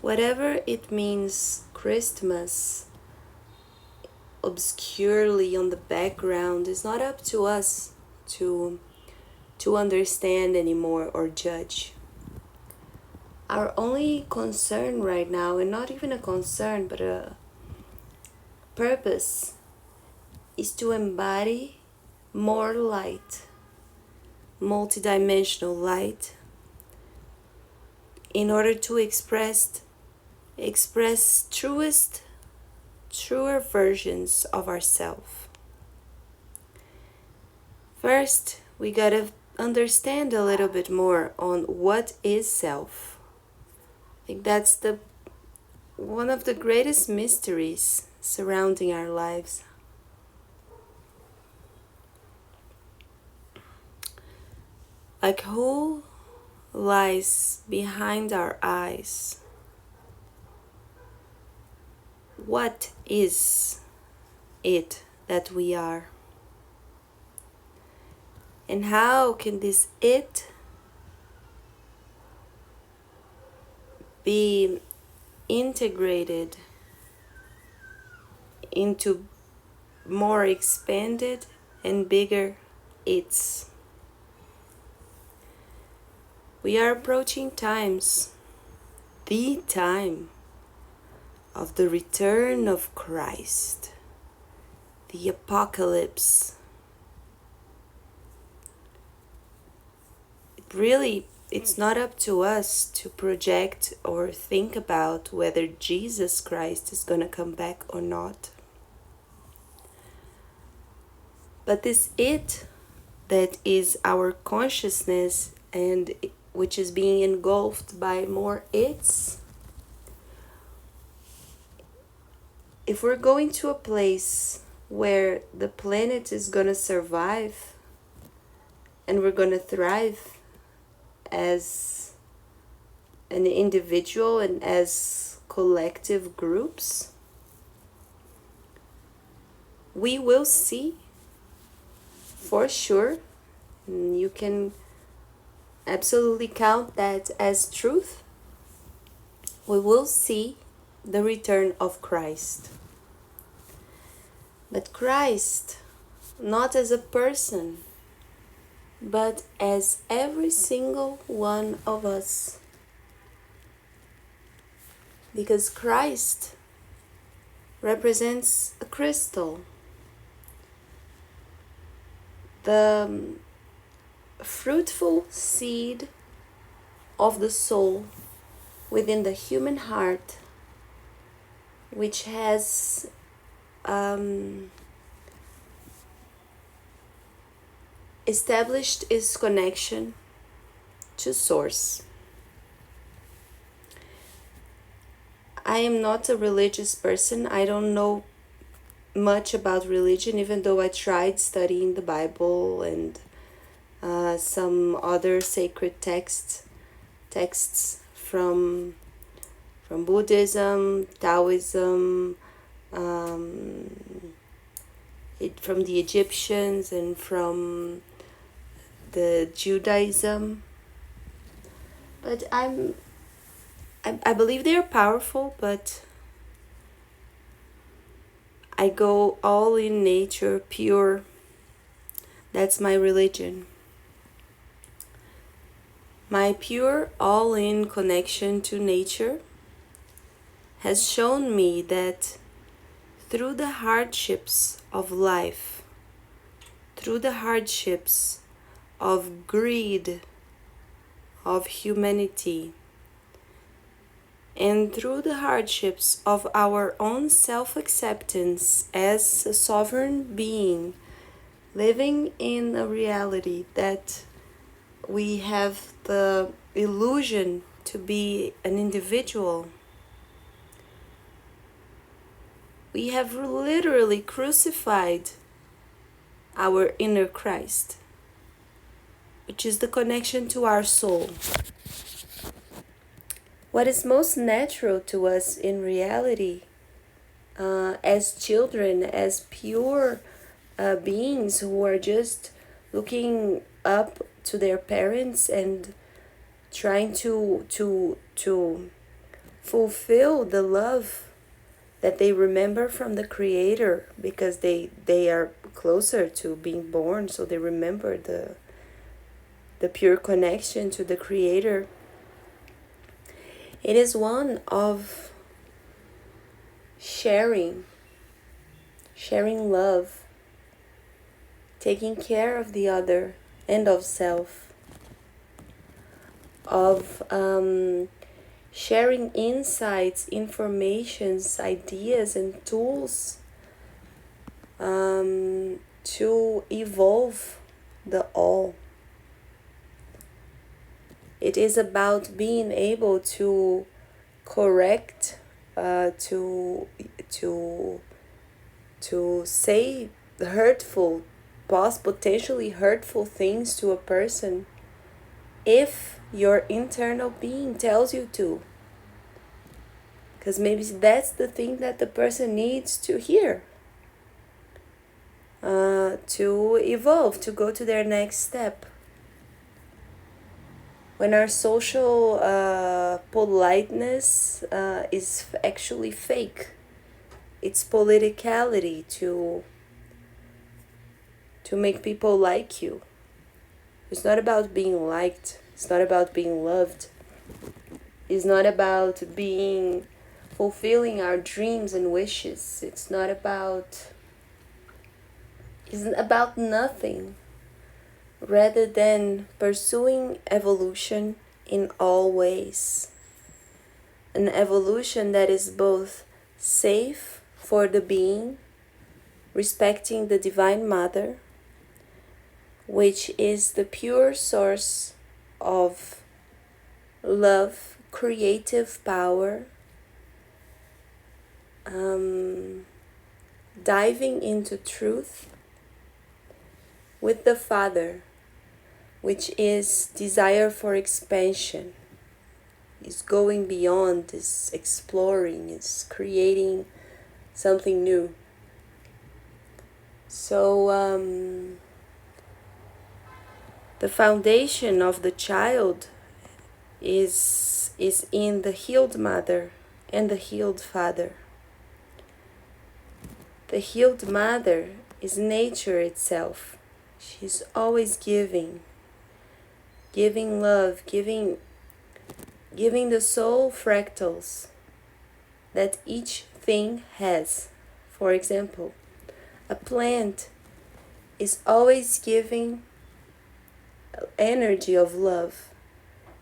whatever it means, Christmas obscurely on the background is not up to us to understand anymore or judge. Our only concern right now, and not even a concern but a purpose, is to embody more light, multidimensional light, in order to express truer versions of ourselves. First, we gotta understand a little bit more on what is self. I think that's one of the greatest mysteries surrounding our lives. Like, who lies behind our eyes? What is it that we are? And how can this it be integrated into more expanded and bigger its? We are approaching the time of the return of Christ, the apocalypse. It's not up to us to project or think about whether Jesus Christ is going to come back or not. But this it that is our consciousness, and which is being engulfed by more its, if we're going to a place where the planet is going to survive and we're going to thrive as an individual and as collective groups, we will see for sure, and you can absolutely count that as truth, we will see the return of Christ. But Christ, not as a person, but as every single one of us. Because Christ represents a crystal, the fruitful seed of the soul within the human heart, which has established its connection to Source. I am not a religious person. I don't know much about religion, even though I tried studying the Bible and some other sacred texts from Buddhism, Taoism, from the Egyptians and from the Judaism. But I believe they are powerful, but I go all in nature, pure. That's my religion. My pure, all-in connection to nature has shown me that through the hardships of life, through the hardships of greed, of humanity, and through the hardships of our own self-acceptance as a sovereign being, living in a reality that we have the illusion to be an individual, we have literally crucified our inner Christ, which is the connection to our soul. What is most natural to us in reality, as children, as pure beings who are just looking up to their parents and trying to fulfill the love that they remember from the Creator, because they are closer to being born, so they remember the pure connection to the Creator. It is one of sharing love, taking care of the other and of self, of sharing insights, informations, ideas, and tools to evolve the all. It is about being able to correct, to say hurtful, potentially hurtful things to a person if your internal being tells you to. Because maybe that's the thing that the person needs to hear, to evolve, to go to their next step. When our social politeness is actually fake, it's politicality to make people like you. It's not about being liked. It's not about being loved. It's not about fulfilling our dreams and wishes. It's about nothing, rather than pursuing evolution in all ways. An evolution that is both safe for the being, respecting the Divine Mother, which is the pure source of love, creative power, diving into truth, with the Father, which is desire for expansion, is going beyond, is exploring, is creating something new. So the foundation of the child is in the healed mother and the healed father. The healed mother is nature itself. She's always giving love, giving the soul fractals that each thing has. For example, a plant is always giving energy of love,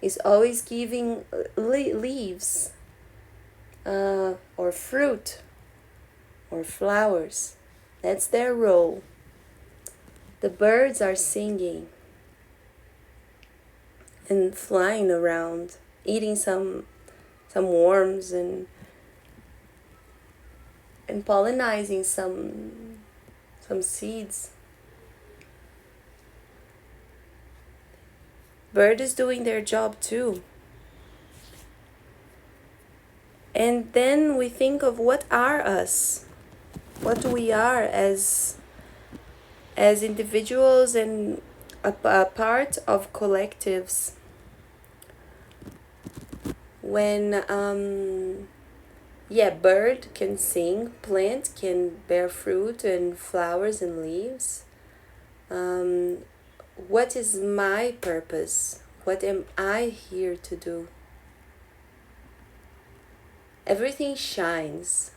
is always giving leaves, or fruit, or flowers. That's their role. The birds are singing and flying around, eating some worms and pollinizing some seeds. Bird is doing their job too. And then we think of what are us, what we are as individuals and a part of collectives. When bird can sing, plant can bear fruit and flowers and leaves. What is my purpose? What am I here to do? Everything shines,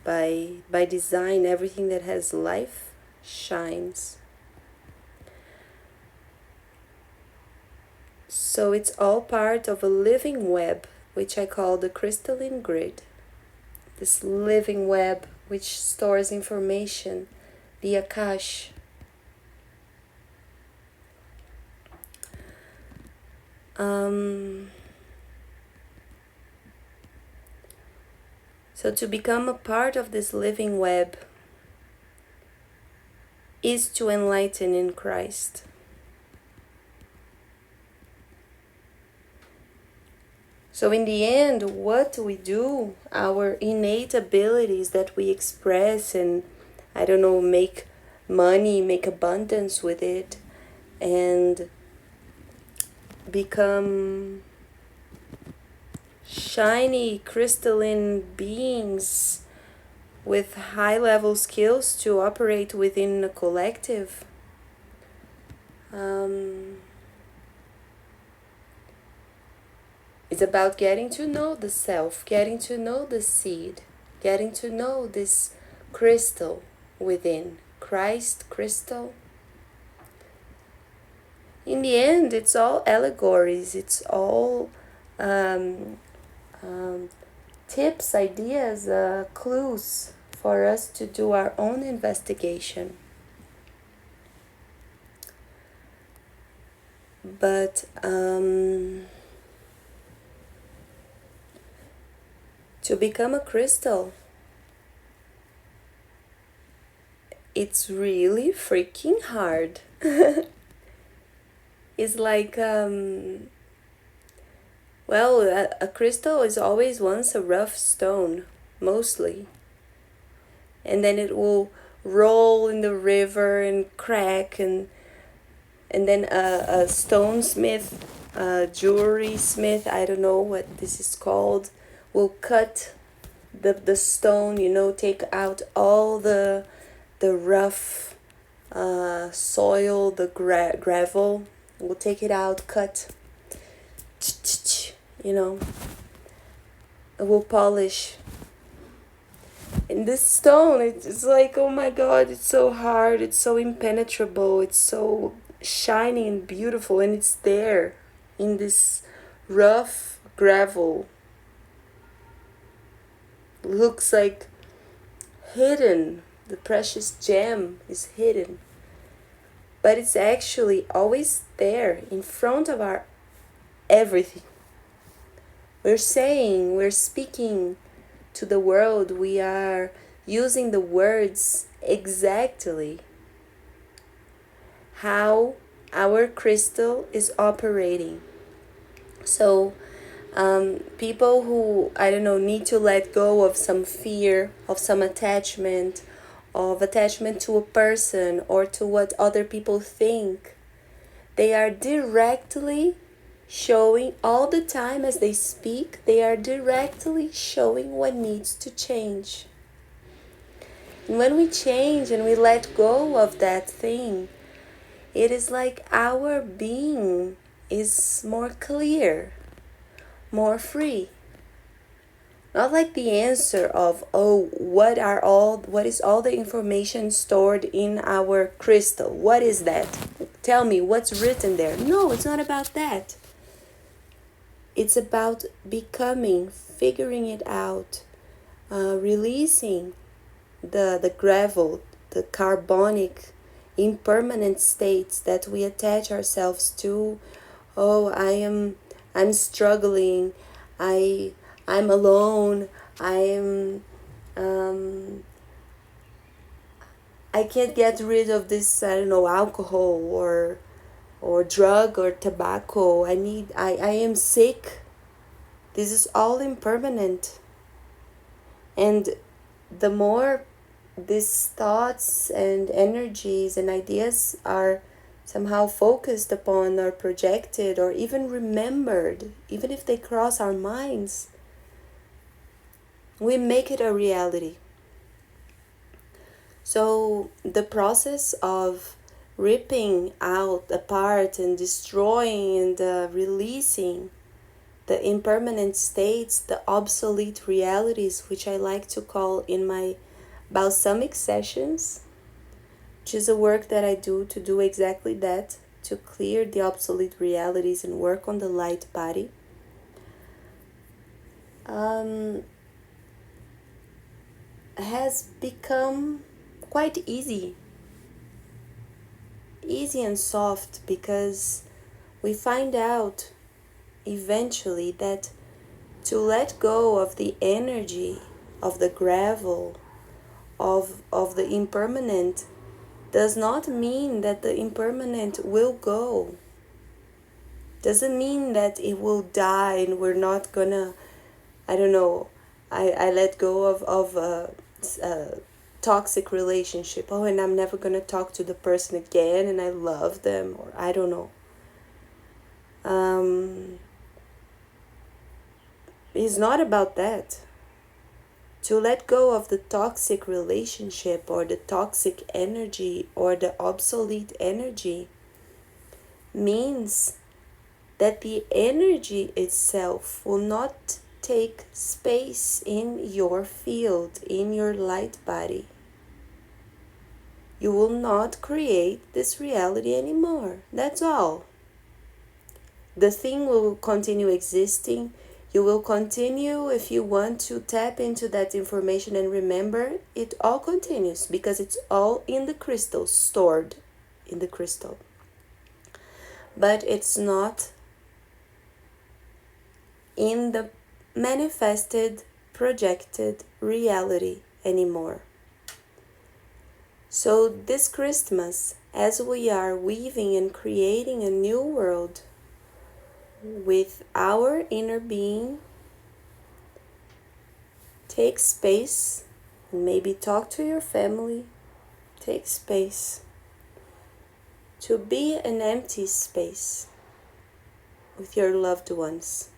by design. Everything that has life shines. So it's all part of a living web, which I call the crystalline grid. This living web which stores information, the Akash. So to become a part of this living web is to enlighten in Christ. So in the end, what we do, our innate abilities that we express and, make money, make abundance with it, and become shiny crystalline beings with high level skills to operate within a collective. It's about getting to know the self, getting to know the seed, getting to know this crystal within, Christ crystal. In the end, it's all allegories, it's all tips, ideas, clues for us to do our own investigation. But to become a crystal, it's really freaking hard. It's like, well, a crystal is always once a rough stone, mostly. And then it will roll in the river and crack, and then a stonesmith, jewelry smith, I don't know what this is called, will cut the stone, take out all the rough soil, the gravel. We'll take it out, cut, we'll polish. And this stone, it's like, oh my God, it's so hard, it's so impenetrable, it's so shiny and beautiful, and it's there in this rough gravel. Looks like hidden. The precious gem is hidden. But it's actually always there in front of our everything. We're speaking to the world, we are using the words exactly how our crystal is operating. So people who, need to let go of some fear, of some attachment to a person or to what other people think, they are directly showing all the time as they speak, they are directly showing what needs to change. And when we change and we let go of that thing, it is like our being is more clear, more free. Not like the answer of, what is all the information stored in our crystal? What is that? Tell me what's written there. No, it's not about that. It's about becoming, figuring it out, releasing the gravel, the carbonic, impermanent states that we attach ourselves to. I'm struggling, I'm alone, I can't get rid of this, alcohol or drug or tobacco. I am sick. This is all impermanent. And the more these thoughts and energies and ideas are somehow focused upon or projected or even remembered, even if they cross our minds, we make it a reality. So the process of ripping out apart and destroying and releasing the impermanent states, the obsolete realities, which I like to call in my balsamic sessions, which is a work that I do to do exactly that, to clear the obsolete realities and work on the light body. Has become quite easy and soft, because we find out eventually that to let go of the energy of the gravel, of the impermanent, does not mean that the impermanent will go. Doesn't mean that it will die and we're not gonna, I let go of a toxic relationship. And I'm never gonna talk to the person again and I love them, or I don't know. It's not about that. To let go of the toxic relationship or the toxic energy or the obsolete energy means that the energy itself will not take space in your field, in your light body. You will not create this reality anymore. That's all. The thing will continue existing. You will continue, if you want to tap into that information and remember, it all continues because it's all in the crystal, stored in the crystal. But it's not in the manifested, projected reality anymore. So this Christmas, as we are weaving and creating a new world with our inner being, take space and maybe talk to your family. Take space to be an empty space with your loved ones.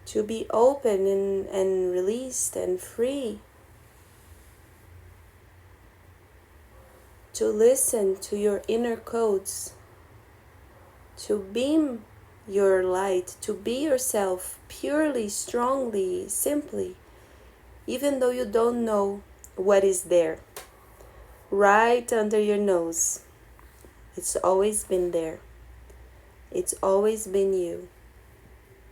To be open and released and free. To listen to your inner codes. To beam your light, to be yourself purely, strongly, simply, even though you don't know what is there. Right under your nose. It's always been there. It's always been you.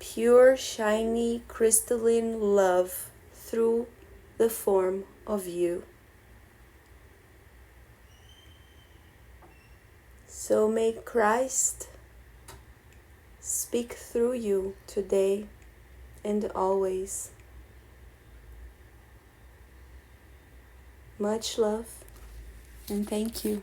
Pure, shiny, crystalline love through the form of you. So may Christ speak through you today and always. Much love and thank you.